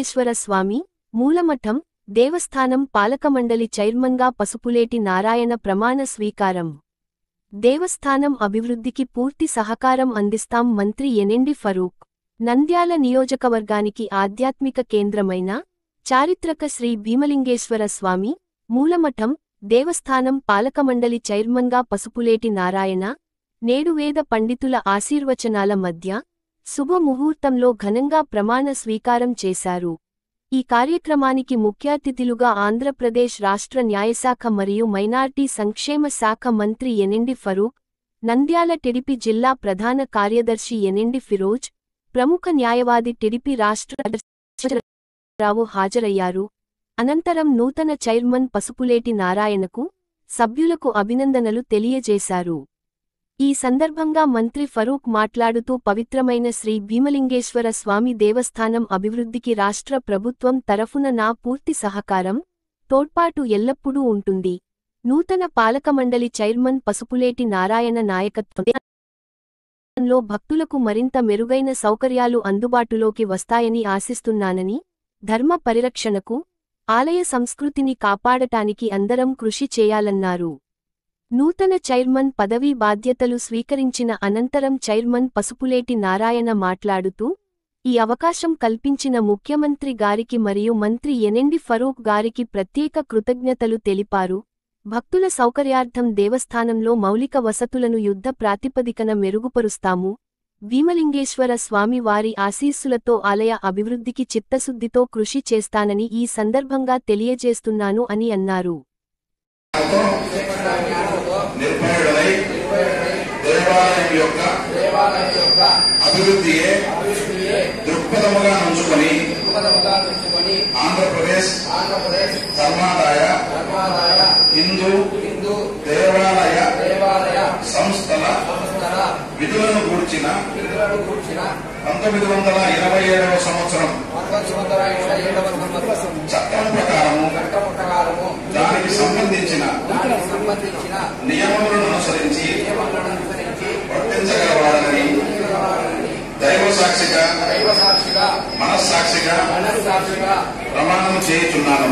భీమలింగేశ్వర స్వామి మూలమఠం దేవస్థానం పాలకమండలి చైర్మన్గా పసుపులేటి నారాయణ ప్రమాణ స్వీకారం. దేవస్థానం అభివృద్ధికి పూర్తి సహకారం అందిస్తాం. మంత్రి ఎనెండి ఫరూక్. నంద్యాల నియోజకవర్గానికి ఆధ్యాత్మిక కేంద్రమైన చారిత్రక శ్రీ భీమలింగేశ్వర స్వామి మూలమఠం దేవస్థానం పాలకమండలి చైర్మన్గా పసుపులేటి నారాయణ నేడు వేద పండితుల ఆశీర్వచనాల మధ్య శుభముహూర్తంలో ఘనంగా ప్రమాణ స్వీకారం చేశారు. ఈ కార్యక్రమానికి ముఖ్యాతిథులుగా ఆంధ్రప్రదేశ్ రాష్ట్ర న్యాయశాఖ మరియు మైనార్టీ సంక్షేమ శాఖ మంత్రి ఎనెండి ఫరూక్, నంద్యాల టిడిపి జిల్లా ప్రధాన కార్యదర్శి ఎనెండి ఫిరోజ్, ప్రముఖ న్యాయవాది టిడిపి రాష్ట్ర రావు హాజరయ్యారు. అనంతరం నూతన చైర్మన్ పసుపులేటి నారాయణకు, సభ్యులకు అభినందనలు తెలియజేశారు. ఈ సందర్భంగా మంత్రి ఫరూక్ మాట్లాడుతూ పవిత్రమైన శ్రీ భీమలింగేశ్వర స్వామి దేవస్థానం అభివృద్ధికి రాష్ట్ర ప్రభుత్వం తరఫున నా పూర్తి సహకారం, తోడ్పాటు ఎల్లప్పుడూ ఉంటుంది. నూతన పాలకమండలి చైర్మన్ పసుపులేటి నారాయణ నాయకత్వంలో భక్తులకు మరింత మెరుగైన సౌకర్యాలు అందుబాటులోకి వస్తాయని ఆశిస్తున్నానని, ధర్మ పరిరక్షణకు, ఆలయ సంస్కృతిని కాపాడటానికి అందరం కృషి చేయాలన్నారు. నూతన చైర్మన్ పదవీ బాధ్యతలు స్వీకరించిన అనంతరం చైర్మన్ పసుపులేటి నారాయణ మాట్లాడుతూ, ఈ అవకాశం కల్పించిన ముఖ్యమంత్రి గారికి మరియు మంత్రి ఎనెండి ఫరూక్ గారికి ప్రత్యేక కృతజ్ఞతలు తెలిపారు. భక్తుల సౌకర్యార్థం దేవస్థానంలో మౌలిక వసతులను యుద్ధ ప్రాతిపదికన మెరుగుపరుస్తాము. భీమలింగేశ్వర స్వామి వారి ఆశీస్సులతో ఆలయ అభివృద్ధికి చిత్తశుద్ధితో కృషి చేస్తానని ఈ సందర్భంగా తెలియజేస్తున్నాను అని అన్నారు. నిర్భయుడై దేవాలయం యొక్క అభివృద్ధియే దృక్పథముగా ఉంచుకొని ఆంధ్రప్రదేశ్ ధర్మాదాయ హిందూ దేవాలయ సంస్థల విధులను గూర్చిన 1927వ సంవత్సరం చట్టం ప్రకారము దానికి సంబంధించిన నియమములను అనుసరించి వర్తించగలవాడని దైవ సాక్షిగా మనస్సాక్షిగా ప్రమాణం చేయుచున్నాను.